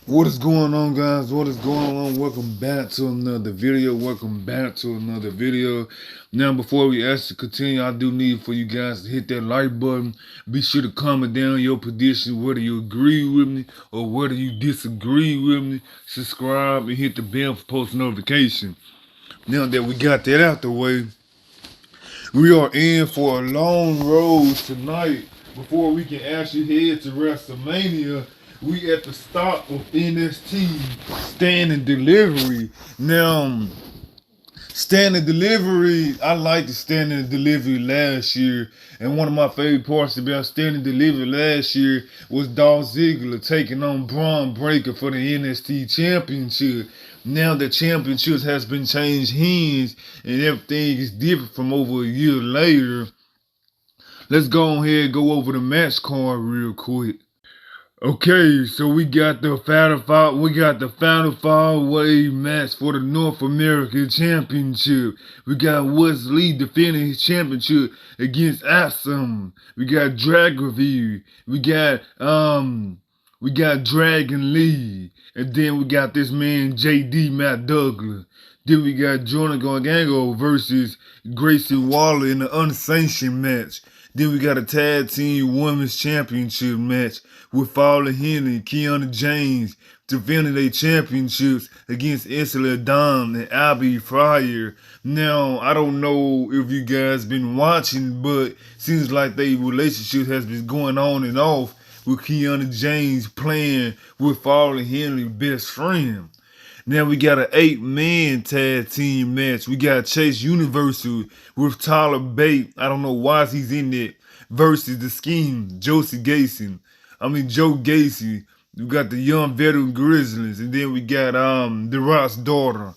What is going on, guys? What is going on? Welcome back to another video. Now, before we actually continue, I do need for you guys to hit that like button. Be sure to comment down your prediction, whether you agree with me or whether you disagree with me. Subscribe and hit the bell for post notification. Now that we got that out the way, we are in for a long road tonight. Before we can actually head to WrestleMania, we at the stop of NXT standing delivery. Now, standing delivery, I liked the standing delivery last year. And one of my favorite parts about standing delivery last year was Dolph Ziggler taking on Braun Breaker for the NXT Championship. Now the championships has been changed hands and everything is different from over a year later. Let's go ahead and go over the match card real quick. Okay, so we got the Final Five-way match for the North American Championship. We got Wesley defending his championship against Awesome. We got Drag Review. We got Dragon Lee. And then we got this man JD Matt Douglas. Then we got Jordan Gargano versus Gracie Waller in the unsanctioned match. Then we got a tag team women's championship match with Fowler Henley and Kiana James defending their championships against Isla Dawn and Abby Fryer. Now, I don't know if you guys been watching, but seems like their relationship has been going on and off with Kiana James playing with Fowler Henley's best friend. Now we got an 8-man tag team match. We got Chase Universal with Tyler Bate. I don't know why he's in it. Versus the Scheme, Joe Gacy. We got the Young Veteran Grizzlies. And then we got The Rock's daughter.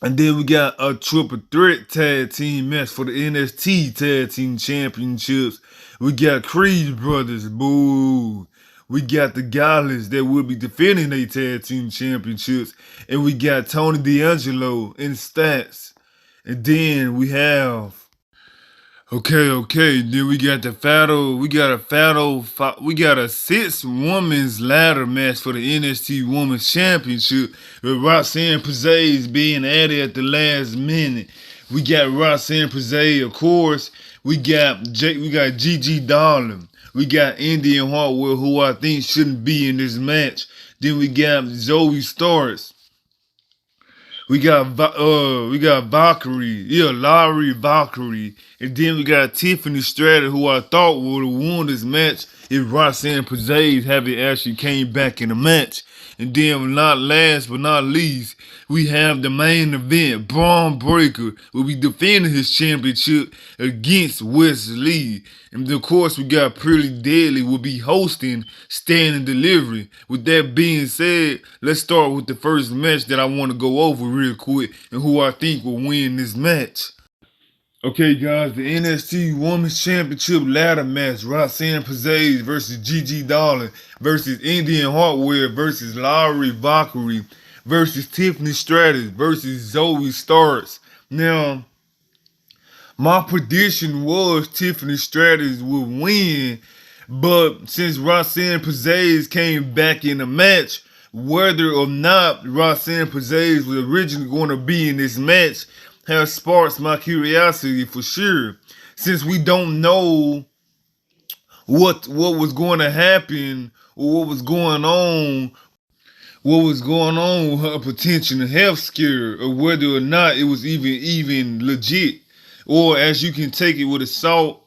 And then we got a triple threat tag team match for the NXT Tag Team Championships. We got Creed Brothers, boo. We got the Gallus that will be defending their tag team championships. And we got Tony D'Angelo in stats. And then we have Then we got a 6-women's ladder match for the NXT Women's Championship with Roxanne Perez being added at the last minute. We got Roxanne Perez, of course. We got Gigi Darling. We got Indian Hartwell, who I think shouldn't be in this match. Then we got Zoe Starks. We got Valkyrie, Larry Valkyrie, and then we got Tiffany Stratton, who I thought would have won this match if Roxanne Perez having actually came back in the match. And then, not last but not least, we have the main event. Braun Breaker will be defending his championship against Wesley. And of course, we got Pretty Deadly will be hosting Standing Delivery. With that being said, let's start with the first match that I want to go over real quick and who I think will win this match. Okay, guys, the NXT Women's Championship ladder match: Roxanne Perez versus Gigi Darling versus Indian Hartwell versus Larry Valkyrie versus Tiffany Stratton versus Zoe Starks. Now, my prediction was Tiffany Stratton would win, but since Roxanne Perez came back in the match, whether or not Roxanne Perez was originally going to be in this match has sparked my curiosity for sure. Since we don't know what was going to happen or what was going on with her potential health scare, or whether or not it was even legit, or as you can take it with a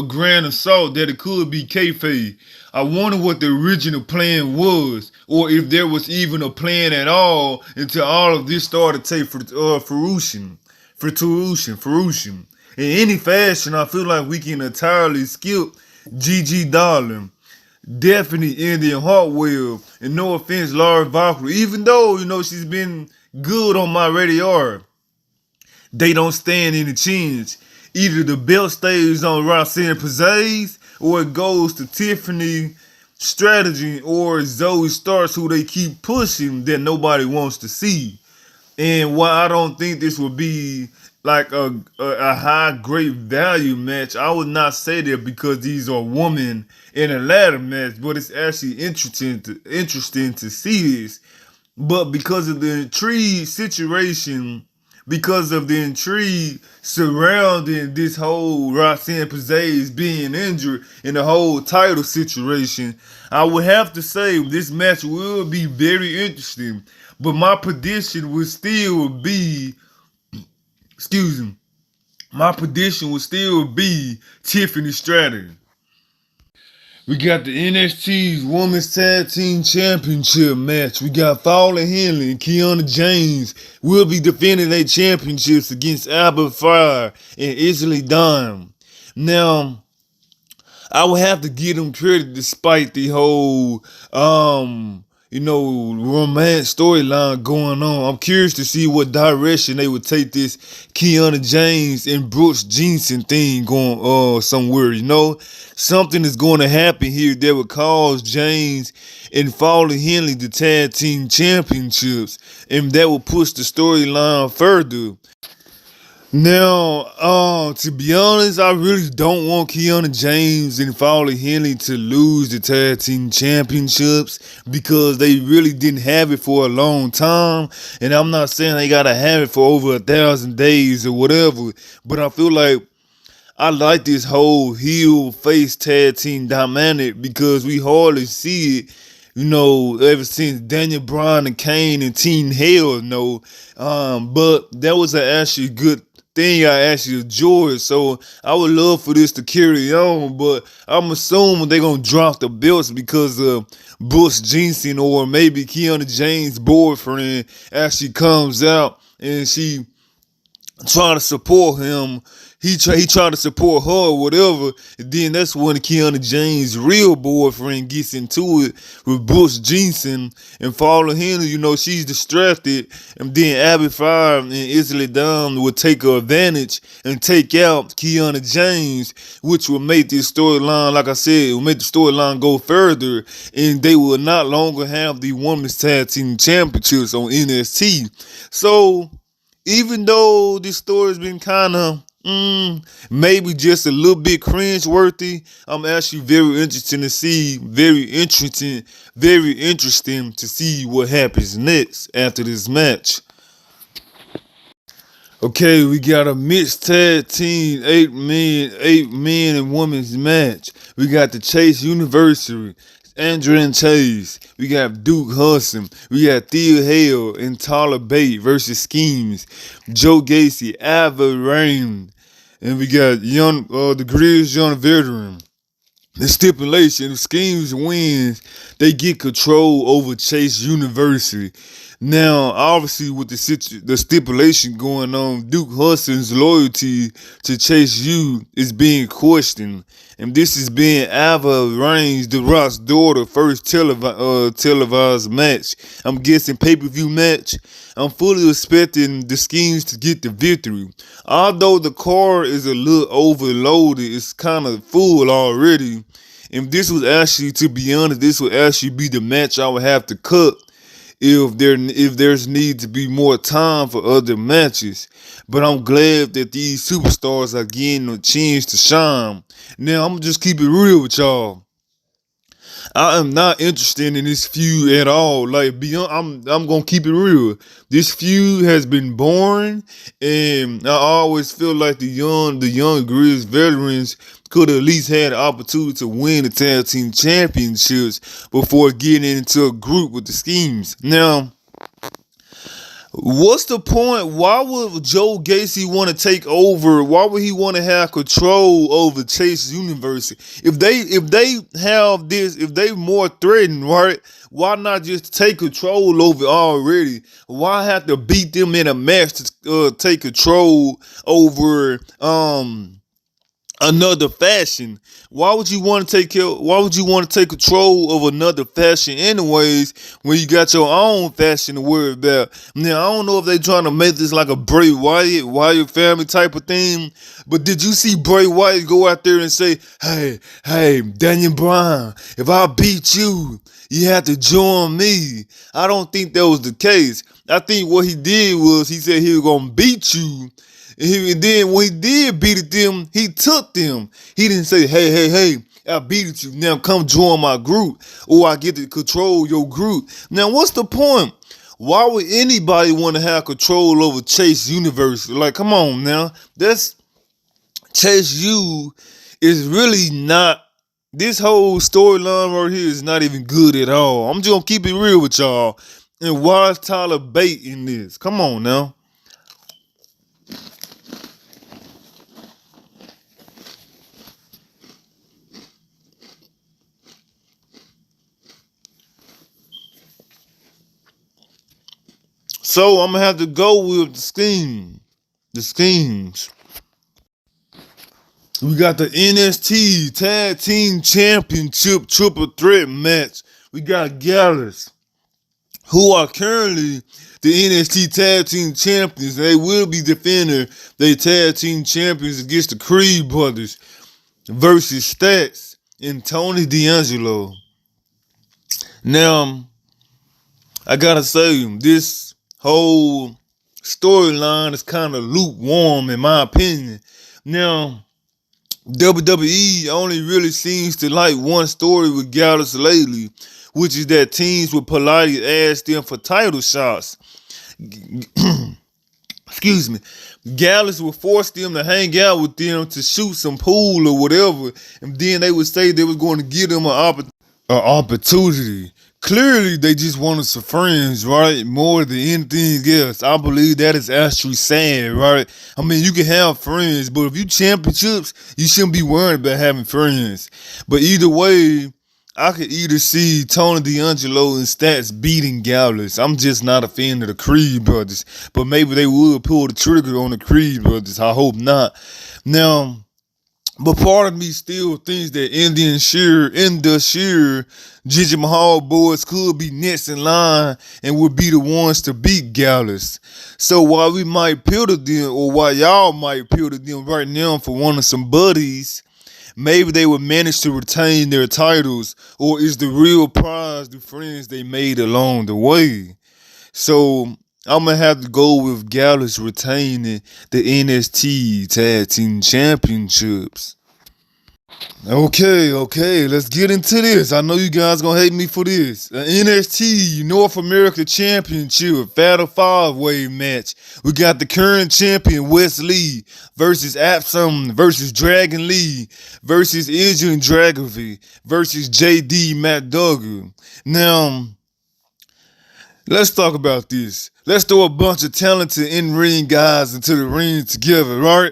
grain of salt that it could be kayfabe. I wonder what the original plan was, or if there was even a plan at all until all of this started to take fruition. In any fashion, I feel like we can entirely skip Gigi Darling. Definitely Indian Hartwell. And no offense, Laura Valkyrie. Even though, she's been good on my radar, they don't stand any chance. Either the belt stays on Roxanne Perez, or it goes to Tiffany Strategy or Zoe Starks, who they keep pushing that nobody wants to see. And while I don't think this would be like a high great value match, I would not say that because these are women in a ladder match, but it's actually interesting to see this. But because of the intrigue situation, because of the intrigue surrounding this whole Roxanne Pizza's being injured and the whole title situation, I would have to say this match will be very interesting. But my prediction would still be, excuse me, my prediction would still be Tiffany Stratton. We got the NXT's Women's Tag Team Championship match. We got Fowler Henley and Kiana James will be defending their championships against Albert Fire and Isley Dawn. Now, I would have to give them credit despite the whole, romance storyline going on. I'm curious to see what direction they would take this Kiana James and Brooks Jensen thing going somewhere, Something is going to happen here that would cause James and Fowler Henley the tag team championships, and that will push the storyline further. Now, to be honest, I really don't want Kiana James and Fowler Henley to lose the tag team championships because they really didn't have it for a long time. And I'm not saying they gotta have it for over 1,000 days or whatever, but I feel like I like this whole heel face tag team dynamic because we hardly see it, ever since Daniel Bryan and Kane and Team Hell, but that was an actually good thing I actually enjoyed. So I would love for this to carry on, but I'm assuming they're gonna drop the belts because of Brooks Jensen or maybe Kiana James' boyfriend actually comes out and she trying to support him. He tried to support her or whatever. And then that's when Kiana James' real boyfriend gets into it with Brooks Jensen and Fowler Henley. She's distracted. And then Abby Fire and Isley Dawn would take her advantage and take out Kiana James, which will make this storyline, like I said, will make the storyline go further. And they will not longer have the Women's Tag Team Championships on NXT. So, even though this story's been kind of maybe just a little bit cringe-worthy, I'm actually very interested to see what happens next after this match. Okay, we got a mixed tag team, eight men and women's match. We got the Chase University, Andrew and Chase. We got Duke Hudson. We got Thea Hale and Tyler Bate versus Schemes, Joe Gacy, Ava Rain, and we got the Grizz young veteran. The stipulation, if Schemes wins, they get control over Chase University. Now, obviously, with the stipulation going on, Duke Hudson's loyalty to Chase U is being questioned. And this is being Ava Reigns, The Rock's daughter, first televised match. I'm guessing pay-per-view match. I'm fully expecting the Schemes to get the victory. Although the card is a little overloaded, it's kind of full already. And this was actually, to be honest, this would actually be the match I would have to cut if there's need to be more time for other matches. But I'm glad that these superstars are getting a chance to shine. Now, I'm just keep it real with y'all. I am not interested in this feud at all. Like, beyond, I'm gonna keep it real. This feud has been boring, and I always feel like the young Grizz veterans could have at least had the opportunity to win the tag team championships before getting into a group with the Schemes. Now, what's the point? Why would Joe Gacy want to take over? Why would he want to have control over Chase University? If they more threatened, right? Why not just take control over it already? Why have to beat them in a match to take control over another fashion? Why would you want to take control of another fashion anyways when you got your own fashion to worry about? Now, I don't know if they trying to make this like a Bray Wyatt family type of thing, but did you see Bray Wyatt go out there and say, hey, Daniel Bryan, if I beat you, you have to join me. I don't think that was the case. I think what he did was he said he was going to beat you. And then when he did beat them, he took them. He didn't say, hey, I beat you. Now come join my group, or I get to control your group. Now, what's the point? Why would anybody want to have control over Chase Universe? Like, come on now. That's Chase U is really not, this whole storyline right here is not even good at all. I'm just going to keep it real with y'all. And why is Tyler Bate in this? Come on now. So I'm gonna have to go with the scheme. The schemes. We got the NXT Tag Team Championship Triple Threat match. We got Gallus, who are currently the NXT Tag Team Champions. They will be defending their Tag Team Champions against the Creed Brothers versus Stacks and Tony D'Angelo. Now, I gotta say, this whole storyline is kind of lukewarm in my opinion. Now, WWE only really seems to like one story with Gallus lately, which is that teams would politely ask them for title shots. Excuse me. Gallus would force them to hang out with them to shoot some pool or whatever, and then they would say they was going to give them an opportunity. Clearly, they just wanted some friends, right? More than anything else. I believe that is actually sad, right? I mean, you can have friends, but if you championships, you shouldn't be worried about having friends. But either way, I could either see Tony D'Angelo and Stats beating Gallus. I'm just not a fan of the Creed Brothers. But maybe they would pull the trigger on the Creed Brothers. I hope not. Now, but part of me still thinks that in the Sheer, Ginger Mahal boys could be next in line and would be the ones to beat Gallus. So while we might pilder them, or while y'all might pilder them right now for wanting some buddies, maybe they would manage to retain their titles, or is the real prize the friends they made along the way? So I'm going to have to go with Gallus retaining the NXT Tag Team Championships. Okay, let's get into this. I know you guys going to hate me for this. The NXT North America Championship Fatal 5-Way match. We got the current champion Wes Lee versus Absol versus Dragon Lee versus Adrian Dragovich versus JD McDougall. Now, let's talk about this. Let's throw a bunch of talented in-ring guys into the ring together, right?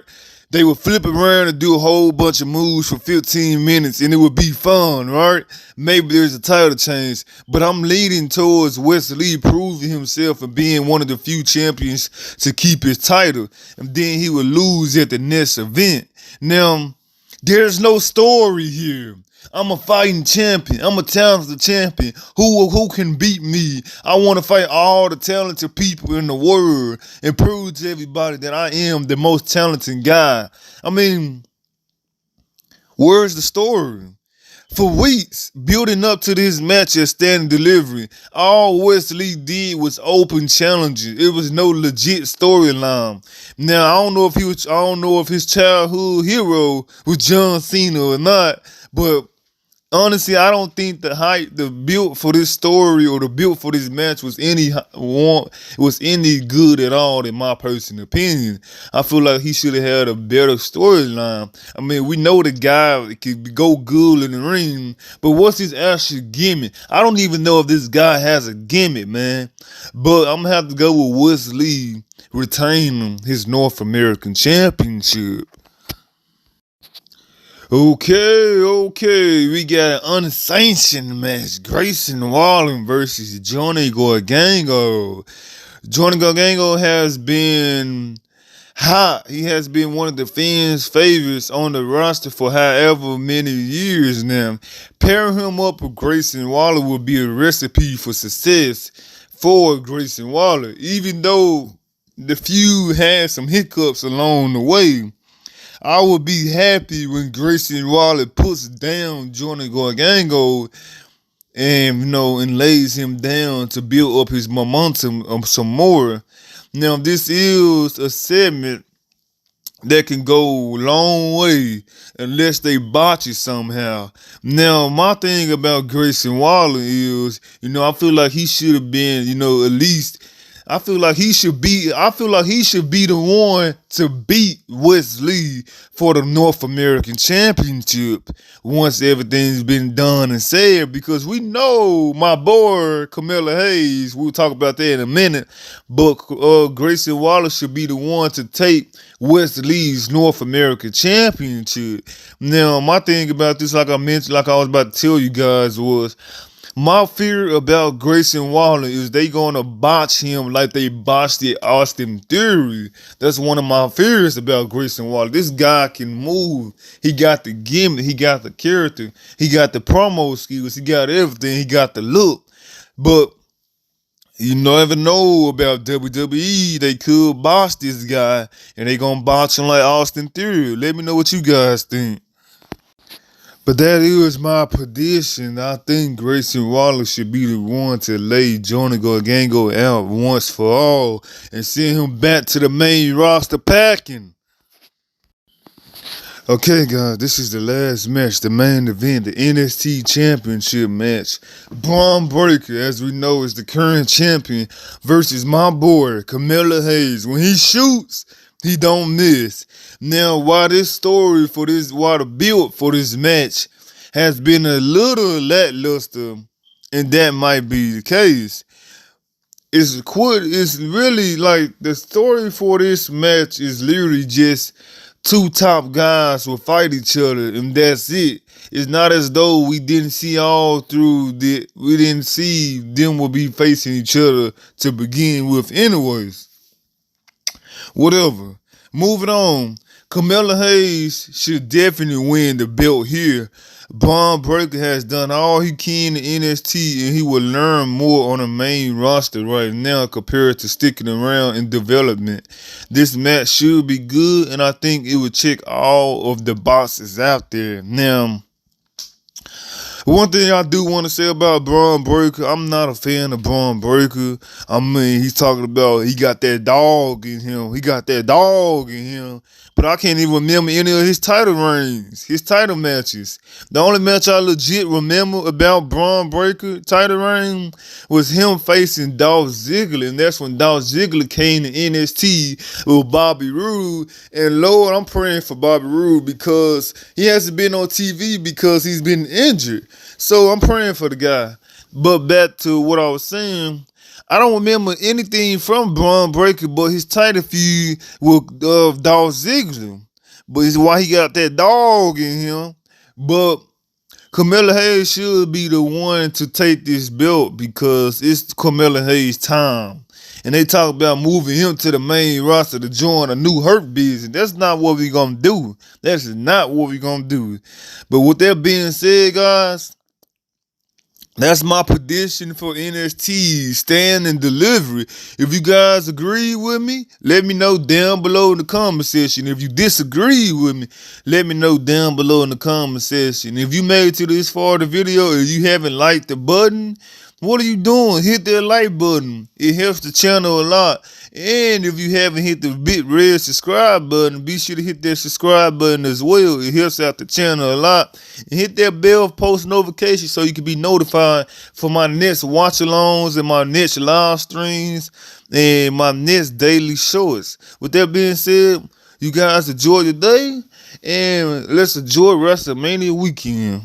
They would flip around and do a whole bunch of moves for 15 minutes, and it would be fun, right? Maybe there's a title change, but I'm leaning towards Wes Lee proving himself and being one of the few champions to keep his title, and then he would lose at the next event. Now, there's no story here. I'm a fighting champion. I'm a talented champion. Who can beat me? I want to fight all the talented people in the world and prove to everybody that I am the most talented guy. I mean, where's the story? For weeks, building up to this match at Stand and Delivery, all Wes Lee did was open challenges. It was no legit storyline. Now, I don't know if his childhood hero was John Cena or not, but honestly, I don't think the build for this story or the build for this match was any good at all, in my personal opinion. I feel like he should have had a better storyline. I mean, we know the guy could go good in the ring, but what's his actual gimmick? I don't even know if this guy has a gimmick, man. But I'm gonna have to go with Wes Lee retaining his North American Championship. Okay, we got an unsanctioned match. Grayson Waller versus Johnny Gargano. Johnny Gargano has been hot. He has been one of the fans' favorites on the roster for however many years now. Pairing him up with Grayson Waller would be a recipe for success for Grayson Waller, even though the feud had some hiccups along the way. I would be happy when Grayson Waller puts down Johnny Gargano and and lays him down to build up his momentum some more. Now this is a segment that can go a long way unless they botch it somehow. Now, my thing about Grayson Waller is, I feel like he should have been, at least I feel like he should be the one to beat Wesley for the North American Championship once everything's been done and said, because we know my boy Camilla Hayes, we'll talk about that in a minute, but Grayson Waller should be the one to take Wesley's North American Championship. Now, my thing about this, like I mentioned, like I was about to tell you guys, was my fear about Grayson Waller is they gonna botch him like they botched it Austin Theory. That's one of my fears about Grayson Waller. This guy can move. He got the gimmick. He got the character. He got the promo skills. He got everything. He got the look. But you never know about WWE. They could botch this guy, and they gonna botch him like Austin Theory. Let me know what you guys think. But that is my prediction. I think Grayson Waller should be the one to lay Johnny Gargano out once for all and send him back to the main roster packing. Okay, guys, this is the last match, the main event, the NXT Championship match. Braun Breaker, as we know, is the current champion versus my boy, Camilla Hayes. When he shoots, he don't miss. Now, why the build for this match has been a little lackluster, and that might be the case, it's really like the story for this match is literally just two top guys will fight each other, and that's it. It's not as though we didn't see we didn't see them will be facing each other to begin with anyways. Whatever. Moving on. Camilla Hayes should definitely win the belt here. Braun Breaker has done all he can in NXT, and he will learn more on the main roster right now compared to sticking around in development. This match should be good, and I think it will check all of the boxes out there. Now, one thing I do want to say about Braun Breaker, I'm not a fan of Braun Breaker. I mean, he's talking about he got that dog in him. He got that dog in him. But I can't even remember any of his title reigns, his title matches. The only match I legit remember about Braun Breaker title reign was him facing Dolph Ziggler. And that's when Dolph Ziggler came to NXT with Bobby Roode. And Lord, I'm praying for Bobby Roode because he hasn't been on TV because he's been injured. So I'm praying for the guy. But back to what I was saying, I don't remember anything from Braun Breaker but his title feud with Dolph Ziggler. But it's why he got that dog in him. But Camilla Hayes should be the one to take this belt because it's Camilla Hayes' time. And they talk about moving him to the main roster to join a new Hurt Business. That's not what we're going to do. That's not what we're going to do. But with that being said, guys, that's my prediction for NXT stand and delivery. If you guys agree with me, let me know down below in the comment section. If you disagree with me, let me know down below in the comment section. If you made it to this far of the video and you haven't liked the button, what are you doing? Hit that like button. It helps the channel a lot. And if you haven't hit the big red subscribe button, be sure to hit that subscribe button as well. It helps out the channel a lot. And hit that bell post notification so you can be notified for my next watch alongs and my next live streams and my next daily shorts. With that being said, you guys enjoy your day and let's enjoy WrestleMania weekend.